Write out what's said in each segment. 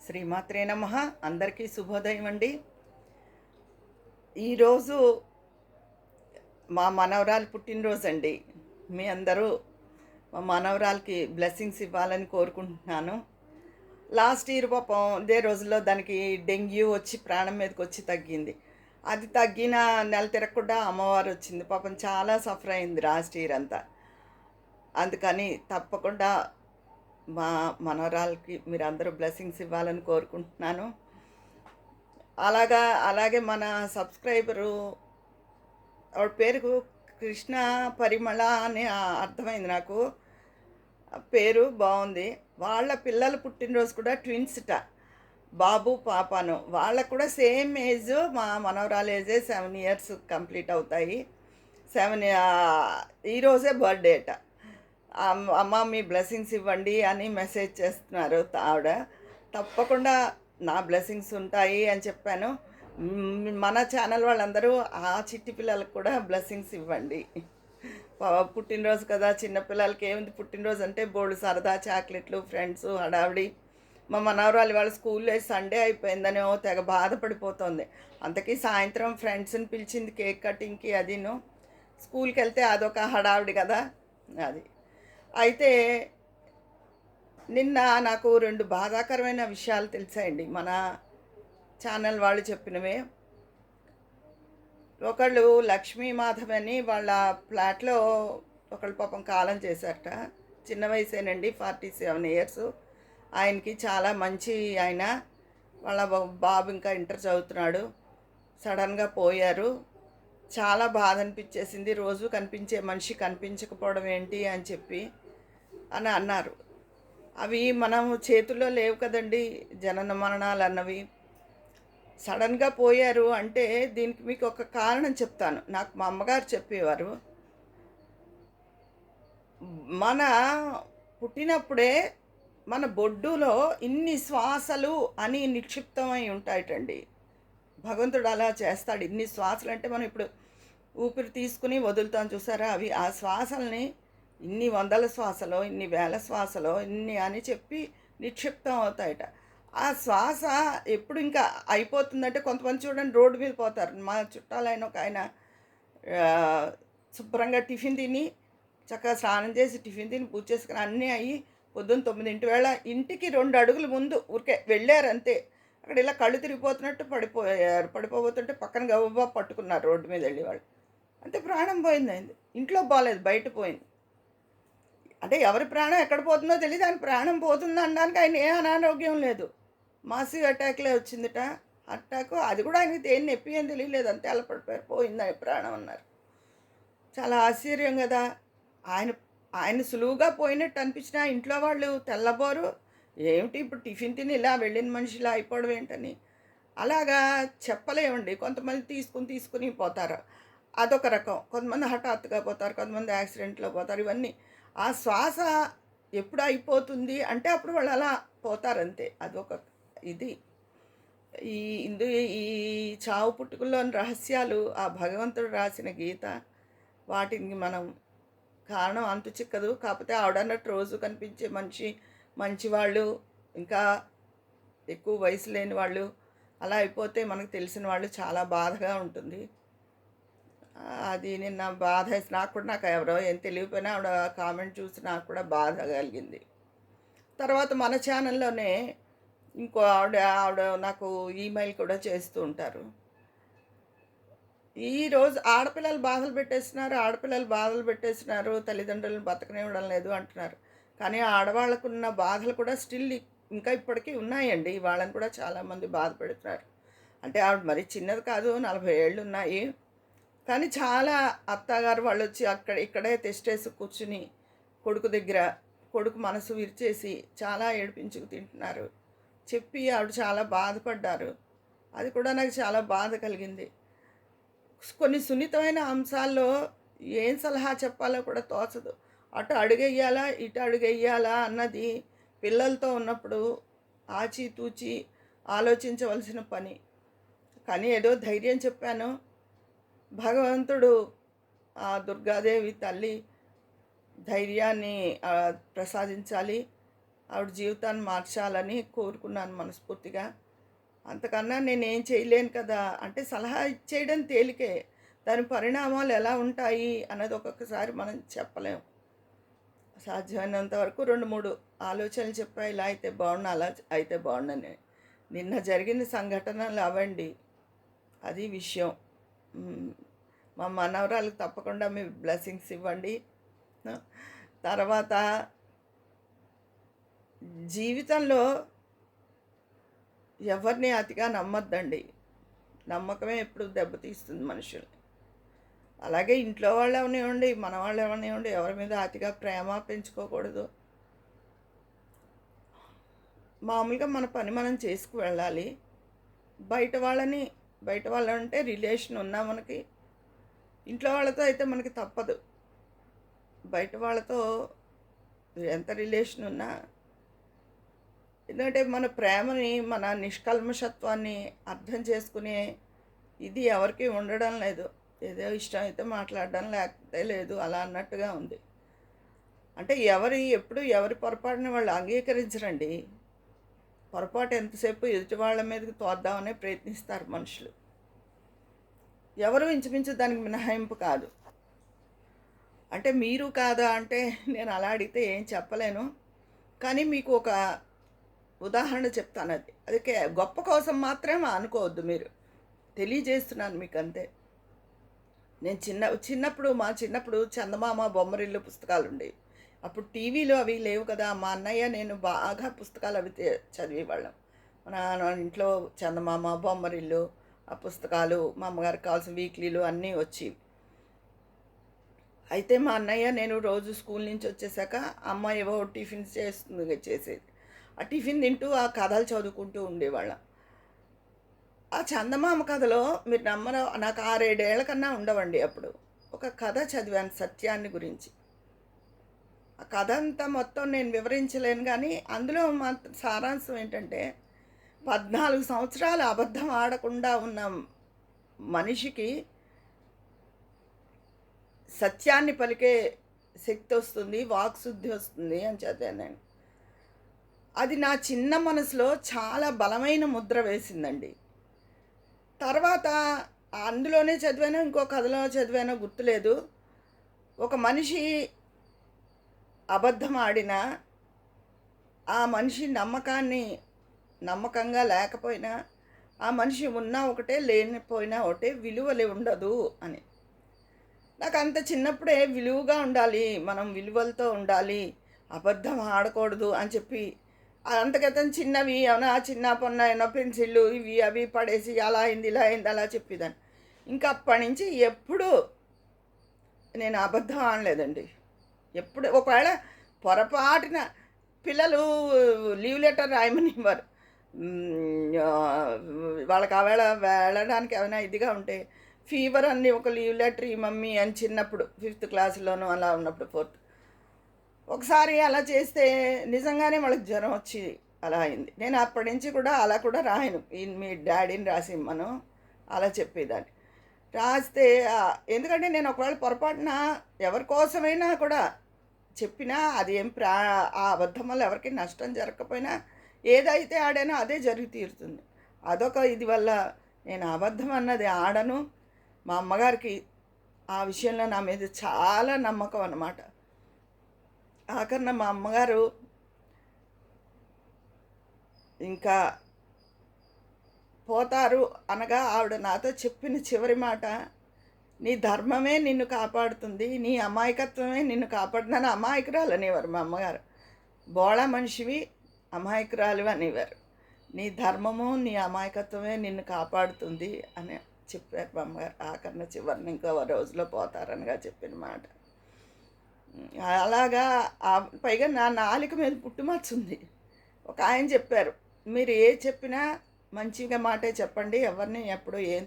శ్రీమాత్రే నమః. అందరికీ శుభోదయం అండి. ఈరోజు మా మనవరాలు పుట్టినరోజండి. మీ అందరూ మా మనవరాలికి బ్లెస్సింగ్స్ ఇవ్వాలని కోరుకుంటున్నాను. లాస్ట్ ఇయర్ పాపం ఇదే రోజుల్లో దానికి డెంగ్యూ వచ్చి ప్రాణం మీదకొచ్చి తగ్గింది. అది తగ్గిన నెల తిరగకుండా అమ్మవారు వచ్చింది. పాపం చాలా సఫర్ అయింది లాస్ట్ ఇయర్ అంతా. అందుకని తప్పకుండా మా మనవరాలికి మీరందరూ బ్లెస్సింగ్స్ ఇవ్వాలని కోరుకుంటున్నాను. అలాగే మన సబ్స్క్రైబరు ఆవిడ పేరు కృష్ణ పరిమళ అని అర్థమైంది నాకు. ఆ పేరు బాగుంది. వాళ్ళ పిల్లల పుట్టినరోజు కూడా ట్విన్స్‌ట. బాబు, పాపను. వాళ్ళకి కూడా సేమ్ ఏజ్ మా మనవరాలు ఏజే 7 ఇయర్స్ కంప్లీట్ అవుతాయి. 7 ఈరోజే బర్త్‌డే అట. అమ్మ మీ బ్లెస్సింగ్స్ ఇవ్వండి అని మెసేజ్ చేస్తున్నారు ఆవిడ. తప్పకుండా నా బ్లెస్సింగ్స్ ఉంటాయి అని చెప్పాను. మన ఛానల్ వాళ్ళందరూ ఆ చిట్టి పిల్లలకు కూడా బ్లెస్సింగ్స్ ఇవ్వండి. పుట్టినరోజు కదా, చిన్నపిల్లలకి ఏముంది, పుట్టినరోజు అంటే బోల్డు సరదా, చాక్లెట్లు, ఫ్రెండ్స్, హడావిడి. మా మనవరాలు ఇవాళ స్కూల్లో సండే అయిపోయిందని తెగ బాధపడిపోతుంది. అంతకీ సాయంత్రం ఫ్రెండ్స్ని పిలిచింది కేక్ కటింగ్కి అదిను. స్కూల్కి వెళ్తే అదొక హడావిడి కదా అది. అయితే నిన్న నాకు 2 బాధాకరమైన విషయాలు తెలిసాయండి మన ఛానల్ వాళ్ళు చెప్పినవే. ఒకళ్ళు లక్ష్మీ మాధవ్ అని వాళ్ళ ఫ్లాట్లో ఒకళ్ళు పాపం కాలం చేశారట. చిన్న వయసేనండి, 47 ఇయర్స్. ఆయనకి చాలా మంచి ఆయన. వాళ్ళ బాబు ఇంకా ఇంటర్ చదువుతున్నాడు. సడన్గా పోయారు. చాలా బాధ అనిపించేసింది. రోజు కనిపించే మనిషి కనిపించకపోవడం ఏంటి అని చెప్పి అని అన్నారు. అవి మనం చేతుల్లో లేవు కదండి, జనన మరణాలు అన్నవి. సడన్గా పోయారు అంటే దీనికి మీకు ఒక కారణం చెప్తాను. నాకు మా అమ్మగారు చెప్పేవారు, మన పుట్టినప్పుడే మన బొడ్డులో ఇన్ని శ్వాసలు అని నిక్షిప్తమై ఉంటాయటండి. భగవంతుడు అలా చేస్తాడు. ఇన్ని శ్వాసలు అంటే మనం ఇప్పుడు ఊపిరి తీసుకుని వదులుతాం చూసారా, అవి ఆ శ్వాసల్ని ఇన్ని వందల శ్వాసలో, ఇన్ని వేల శ్వాసలో, ఇన్ని అని చెప్పి నిక్షిప్తం అవుతాయట. ఆ శ్వాస ఎప్పుడు ఇంకా అయిపోతుందంటే, కొంతమంది చూడండి రోడ్డు మీద పోతారు. మా చుట్టాలైన ఒక ఆయన శుభ్రంగా టిఫిన్ తిని, చక్కగా స్నానం చేసి టిఫిన్ తిని పూజ చేసుకుని అన్నీ అయ్యి పొద్దున్న 9 వేళ ఇంటికి 2 అడుగుల ముందు ఊరికే వెళ్ళారు అంతే. అక్కడ ఇలా కళ్ళు తిరిగిపోతున్నట్టు పడిపోయారు. పడిపోతుంటే పక్కన గబగబా పట్టుకున్నారు రోడ్డు మీద వెళ్ళి వాళ్ళు. అంతే, ప్రాణం పోయింది. ఇంట్లో పోలేదు, బయట పోయింది. అంటే ఎవరి ప్రాణం ఎక్కడ పోతుందో తెలియదు. ఆయన ప్రాణం పోతుంది అనడానికి ఆయన ఏ అనారోగ్యం లేదు. మాసివ్ అటాక్లే వచ్చిందిట. అటాకు అది కూడా ఆయనకి దేని నొప్పి ఏం తెలియలేదు. అంతే అలా పడిపోయారు, పోయింది ఆయన ప్రాణం అన్నారు. చాలా ఆశ్చర్యం కదా. ఆయన ఆయన సులువుగా పోయినట్టు అనిపించినా ఇంట్లో వాళ్ళు తెల్లబోరు. ఏమిటి ఇప్పుడు టిఫిన్ తిని ఇలా వెళ్ళిన మనిషి ఇలా అయిపోవడం ఏంటని. అలాగా చెప్పలేమండి. కొంతమంది తీసుకుని పోతారు, అదొక రకం. కొంతమంది హఠాత్తుగా పోతారు, కొంతమంది యాక్సిడెంట్లో పోతారు. ఇవన్నీ ఆ శ్వాస ఎప్పుడు అయిపోతుంది అంటే అప్పుడు వాళ్ళు అలా పోతారంతే. అదొక ఇది. ఈ ఇందు ఈ చావు పుట్టుకల్లోని రహస్యాలు ఆ భగవంతుడు రాసిన గీత. వాటిని మనం కారణం అంతు చిక్కదు. కాకపోతే ఆవిడన్నట్టు రోజు కనిపించే మనిషి, మంచివాళ్ళు, ఇంకా ఎక్కువ వయసు లేని వాళ్ళు అలా అయిపోతే మనకు తెలిసిన వాళ్ళు చాలా బాధగా ఉంటుంది. అది నిన్న బాధ వేసి నాకు ఎవరో ఏం తెలియకపోయినా ఆవిడ కామెంట్ చూసి నాకు కూడా బాధ కలిగింది. తర్వాత మన ఛానల్లోనే ఇంకో ఆవిడ నాకు ఈమెయిల్ కూడా చేస్తూ ఉంటారు. ఈరోజు ఆడపిల్లలు బాధలు పెట్టేస్తున్నారు, తల్లిదండ్రులను బతకనివ్వడం లేదు అంటున్నారు. కానీ ఆడవాళ్ళకున్న బాధలు కూడా స్టిల్ ఇంకా ఇప్పటికీ ఉన్నాయండి. వాళ్ళని కూడా చాలామంది బాధ పెడుతున్నారు. అంటే ఆవిడ మరి చిన్నది కాదు, 40 ఏళ్ళు ఉన్నాయి. కానీ చాలా అత్తగారు వాళ్ళు వచ్చి ఇక్కడే తెస్టేసి కూర్చుని కొడుకు మనసు విరిచేసి చాలా ఏడిపించుకు తింటున్నారు చెప్పి ఆవిడ చాలా బాధపడ్డారు. అది కూడా నాకు చాలా బాధ కలిగింది. కొన్ని సున్నితమైన అంశాల్లో ఏం సలహా చెప్పాలో కూడా తోచదు. అటు అడుగెయ్యాలా, ఇటు అడుగెయ్యాలా అన్నది పిల్లలతో ఉన్నప్పుడు ఆచితూచి ఆలోచించవలసిన పని. కానీ ఏదో ధైర్యం చెప్పాను. భగవంతుడు ఆ దుర్గాదేవి తల్లి ధైర్యాన్ని ప్రసాదించాలి. ఆవిడ జీవితాన్ని మార్చాలని కోరుకున్నాను మనస్ఫూర్తిగా. అంతకన్నా నేనేం చేయలేను కదా! అంటే సలహా ఇచ్చేయడం తేలికే. దాని పరిణామాలు ఎలా ఉంటాయి అన్నది ఒక్కొక్కసారి మనం చెప్పలేం. సాధ్యమైనంత వరకు 2, 3 ఆలోచనలు చెప్పా. ఇలా అయితే బావుండు, అలా అయితే బావుండని. నిన్న జరిగిన సంఘటనలు అవండి. అది విషయం. హ్మ్. మా మనవరాలికి తప్పకుండా మీ బ్లెస్సింగ్స్ ఇవ్వండి. ఆ! తర్వాత జీవితంలో ఎవరిని అతిగా నమ్మొద్దండి. నమ్మకమే ఎప్పుడు దెబ్బతీస్తుంది మనుషుల్ని. అలాగే ఇంట్లో వాళ్ళు అవనివ్వండి, మన వాళ్ళు అవనివ్వండి, ఎవరి మీద అతిగా ప్రేమ పెంచుకోకూడదు. మామూలుగా మన పని మనం చేసుకు వెళ్ళాలి. బయట వాళ్ళని బయట వాళ్ళంటే రిలేషన్ ఉన్నా మనకి, ఇంట్లో వాళ్ళతో అయితే మనకి తప్పదు. బయట వాళ్ళతో ఎంత రిలేషన్ ఉన్నా, ఎందుకంటే మన ప్రేమని, మన నిష్కల్మషత్వాన్ని అర్థం చేసుకునే ఇది ఎవరికీ ఉండడం లేదు. ఏదో ఇష్టమైతే మాట్లాడడం, లేకపోతే లేదు అలా అన్నట్టుగా ఉంది. అంటే ఎప్పుడు ఎవరి పొరపాటుని వాళ్ళు అంగీకరించరండి. పొరపాటు ఎంతసేపు ఎదుటి వాళ్ళ మీదకి తోద్దామనే ప్రయత్నిస్తారు మనుషులు. ఎవరు ఇంచుమించు దానికి మినహాయింపు కాదు. అంటే మీరు కాదా అంటే నేను అలా అడిగితే ఏం చెప్పలేను. కానీ మీకు ఒక ఉదాహరణ చెప్తానది. అది గొప్ప కోసం మాత్రమే అనుకోవద్దు మీరు. తెలియజేస్తున్నాను మీకంతే. నేను మా చిన్నప్పుడు చందమామ, బొమ్మరిల్లు పుస్తకాలుండేవి. అప్పుడు టీవీలు అవి లేవు కదా! మా అన్నయ్య, నేను బాగా పుస్తకాలు అవి చదివేవాళ్ళం. మా నాన్న ఇంట్లో చందమామ, బొమ్మరిల్లు, ఆ పుస్తకాలు, మా అమ్మగారికి కావాల్సిన వీక్లీలు అన్నీ వచ్చేవి. అయితే మా అన్నయ్య, నేను రోజు స్కూల్ నుంచి వచ్చేసాక అమ్మ ఏవో టిఫిన్స్ చేసేది. ఆ టిఫిన్ తింటూ ఆ కథలు చదువుకుంటూ ఉండేవాళ్ళం. ఆ చందమామ కథలో మీరు నమ్మరు, నాకు 6, 7 ఏళ్ల కన్నా ఉండవండి అప్పుడు. ఒక కథ చదివాను సత్యాన్ని గురించి. ఆ కథ అంతా మొత్తం నేను వివరించలేను గానీ, అందులో సారాంశం ఏంటంటే, 14 సంవత్సరాలు అబద్ధం ఆడకుండా ఉన్న మనిషికి సత్యాన్ని పలికే శక్తొస్తుంది, వాక్శుద్ధి వస్తుంది అని చదివాను నేను. అది నా చిన్న మనసులో చాలా బలమైన ముద్ర వేసిందండి. తర్వాత అందులోనే చదివానో, ఇంకో కథలో చదివానో గుర్తులేదు. ఒక మనిషి అబద్ధం ఆడినా, ఆ మనిషి నమ్మకంగా లేకపోయినా, ఆ మనిషి ఉన్నా ఒకటే, లేనిపోయినా ఒకటే, విలువలు ఉండదు అని. నాకంత చిన్నప్పుడే విలువగా ఉండాలి, మనం విలువలతో ఉండాలి, అబద్ధం ఆడకూడదు అని చెప్పి, అంతకతం చిన్నవి ఏమన్నా చిన్న పొన్న ఏమన్నా పెన్సిళ్ళు ఇవి అవి పడేసి అలా అయింది, ఇలా అయింది అలా చెప్పేదాన్ని. ఇంకా అప్పటి నుంచి ఎప్పుడూ నేను అబద్ధం ఆడలేదండి. ఎప్పుడు ఒకవేళ పొరపాటున పిల్లలు లీవ్ లెటర్ రాయమనివ్వరు. వాళ్ళకి ఆవేళ వెళ్ళడానికి ఏమైనా ఇదిగా ఉంటే, ఫీవర్ అని ఒక లీవ్ లెటర్ ఇయ్యి మమ్మీ అని చిన్నప్పుడు 5th క్లాస్‌లోనో అలా ఉన్నప్పుడు 4th. ఒకసారి అలా చేస్తే నిజంగానే వాళ్ళకి జ్వరం వచ్చి అలా అయింది. నేను అప్పటి నుంచి కూడా అలా కూడా రాయను. మీ డ్యాడీని రాసిమ్మను అలా చెప్పేదాన్ని. రాస్తే ఎందుకంటే నేను ఒకవేళ పొరపాటున ఎవరి కోసమైనా కూడా చెప్పినా అది ఆ అబద్ధం వల్ల ఎవరికీ నష్టం జరగకపోయినా, ఏదైతే ఆడానో అదే జరిగి తీరుతుంది. అదొక ఇది వల్ల నేను అబద్ధం అన్నది ఆడను. మా అమ్మగారికి ఆ విషయంలో నా మీద చాలా నమ్మకం అన్నమాట. ఆఖరిన మా అమ్మగారు ఇంకా పోతారు అనగా ఆవిడ నాతో చెప్పిన చివరి మాట, "నీ ధర్మమే నిన్ను కాపాడుతుంది. నీ అమాయకత్వమే నిన్ను నన్ను అమాయకురాలు అనేవారు మా అమ్మగారు. బోళా మనిషివి, అమాయకురాలివి అనేవారు. నీ ధర్మము, నీ అమాయకత్వమే నిన్ను కాపాడుతుంది" అని చెప్పారు మా అమ్మగారు. చివరిన ఇంకో రోజులో పోతారనగా చెప్పిన మాట. అలాగా పైగా నా నాలుక మీద పుట్టుమచ్చుంది. ఒక ఆయన చెప్పారు, "మీరు ఏది చెప్పినా మంచిగా మాటే చెప్పండి. ఎవరిని ఎప్పుడు ఏం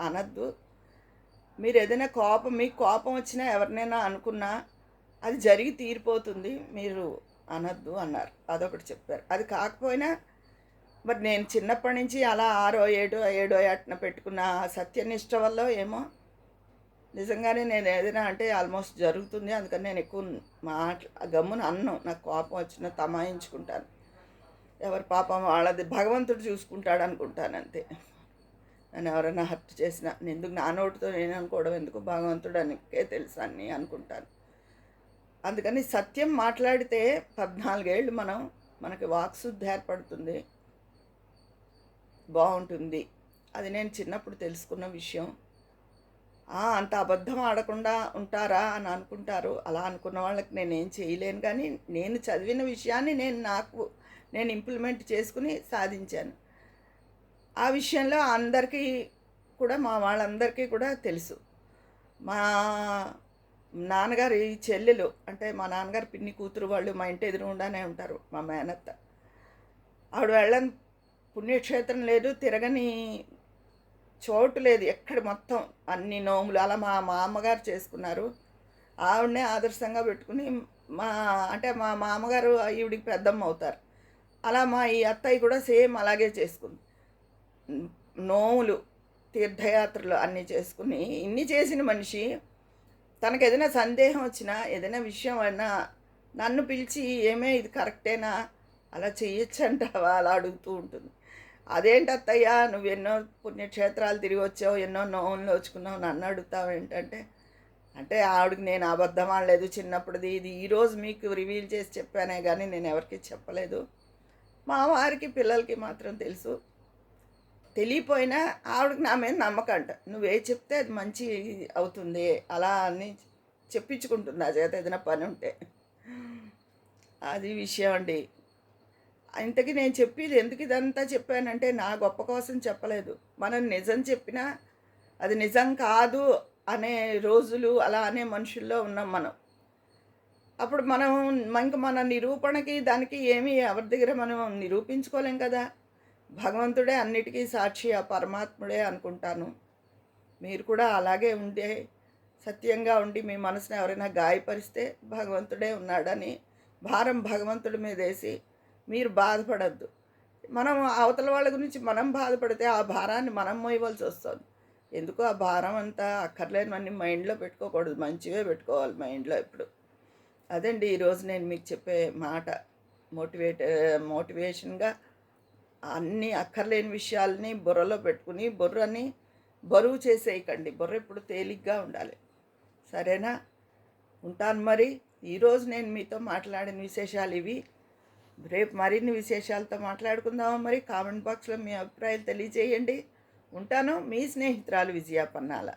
అనొద్దు. మీరు ఏదైనా మీకు కోపం వచ్చినా ఎవరినైనా అనుకున్నా అది జరిగి తీరిపోతుంది. మీరు అనొద్దు" అన్నారు. అదొకటి చెప్పారు. అది కాకపోయినా మరి నేను చిన్నప్పటి నుంచి అలా 6, 7 పెట్టుకున్న సత్యనిష్ట వల్లో ఏమో నిజంగానే నేను ఏదైనా అంటే ఆల్మోస్ట్ జరుగుతుంది. అందుకని నేను ఎక్కువ గమ్మున అనను. నాకు కోపం వచ్చినా తమాయించుకుంటాను. ఎవరి పాపం వాళ్ళది భగవంతుడు చూసుకుంటాడు అనుకుంటాను అంతే. నన్ను ఎవరైనా హర్ట్ చేసినా ఎందుకు నా నోటితో నేను అనుకోవడం ఎందుకు, భగవంతుడు అనికే తెలుసు అన్నీ అనుకుంటాను. అందుకని సత్యం మాట్లాడితే 14 ఏళ్ళు మనకి వాక్శుద్ధి ఏర్పడుతుంది, బాగుంటుంది. అది నేను చిన్నప్పుడు తెలుసుకున్న విషయం. అంత అబద్ధం ఆడకుండా ఉంటారా అని అనుకుంటారు. అలా అనుకున్న వాళ్ళకి నేనేం చేయలేను. కానీ నేను చదివిన విషయాన్ని నేను ఇంప్లిమెంట్ చేసుకుని సాధించాను. ఆ విషయంలో అందరికీ కూడా, మా వాళ్ళందరికీ కూడా తెలుసు. మా నాన్నగారి చెల్లెలు, అంటే మా నాన్నగారు పిన్ని కూతురు వాళ్ళు మా ఇంటి ఎదురుగుండానే ఉంటారు, మా మేనత్త. ఆవిడ వెళ్ళని పుణ్యక్షేత్రం లేదు, తిరగని చోటు లేదు ఎక్కడ. మొత్తం అన్ని నోములు అలా మా అమ్మగారు చేసుకున్నారు. ఆవిడనే ఆదర్శంగా పెట్టుకుని అంటే మా మామగారు ఈవిడికి పెద్దమ్మ అవుతారు. అలా మా ఈ అత్తయ్య కూడా సేమ్ అలాగే చేసుకుంది. నోములు, తీర్థయాత్రలు అన్నీ చేసుకుని ఇన్ని చేసిన మనిషి తనకు ఏదైనా సందేహం వచ్చినా, ఏదైనా విషయం అయినా నన్ను పిలిచి ఏమే ఇది కరెక్టేనా, అలా చెయ్యొచ్చంటావా, అలా అడుగుతూ ఉంటుంది. అదేంటి అత్తయ్య, నువ్వు ఎన్నో పుణ్యక్షేత్రాలు తిరిగి వచ్చావు, ఎన్నో నోములు వచ్చుకున్నావు, నన్ను అడుగుతావు ఏంటంటే, అంటే ఆవిడకి నేను అబద్ధం ఆడలేదు చిన్నప్పుడుది. ఇది ఈరోజు మీకు రివీల్ చేసి చెప్పానే కానీ నేను ఎవరికి చెప్పలేదు. మా వారికి పిల్లలకి మాత్రం తెలుసు. తెలియపోయినా ఆవిడకి నా మీద నమ్మకం అంట. నువ్వే చెప్తే అది మంచి అవుతుంది అలా అని చెప్పించుకుంటుంది ఆ చేత ఏదైనా పని ఉంటే. అది విషయం అండి. ఇంతకీ నేను చెప్పేది ఎందుకు ఇదంతా చెప్పానంటే నా గొప్ప కోసం చెప్పలేదు. మనం నిజం చెప్పినా అది నిజం కాదు అనే రోజులు, అలా అనే మనుషుల్లో ఉన్నాం మనం. అప్పుడు ఇంక మన నిరూపణకి దానికి ఏమీ ఎవరి దగ్గర మనం నిరూపించుకోలేం కదా. భగవంతుడే అన్నిటికీ సాక్షి, ఆ పరమాత్ముడే అనుకుంటాను. మీరు కూడా అలాగే ఉండే, సత్యంగా ఉండి మీ మనసుని ఎవరైనా గాయపరిస్తే భగవంతుడే ఉన్నాడని భారం భగవంతుడి మీద వేసి మీరు బాధపడద్దు. మనం అవతల వాళ్ళ గురించి మనం బాధపడితే ఆ భారాన్ని మనం మోయవలసి వస్తుంది. ఎందుకు ఆ భారం అంతా అక్కర్లేనివన్నీ మైండ్లో పెట్టుకోకూడదు, మంచివే పెట్టుకోవాలి మైండ్లో ఎప్పుడు. అదండి ఈరోజు నేను మీకు చెప్పే మాట. మోటివేషన్గా అన్నీ అక్కర్లేని విషయాలని బుర్రలో పెట్టుకుని బుర్రని బరువు చేసేయకండి. బుర్ర ఎప్పుడు తేలిగ్గా ఉండాలి. సరేనా? ఉంటాను మరి. ఈరోజు నేను మీతో మాట్లాడిన విశేషాలు ఇవి. రేపు మరిన్ని విశేషాలతో మాట్లాడుకుందామా మరి. కామెంట్ బాక్స్లో మీ అభిప్రాయాలు తెలియజేయండి. ఉంటాను. మీ స్నేహితురాలు విజయ పన్నాల.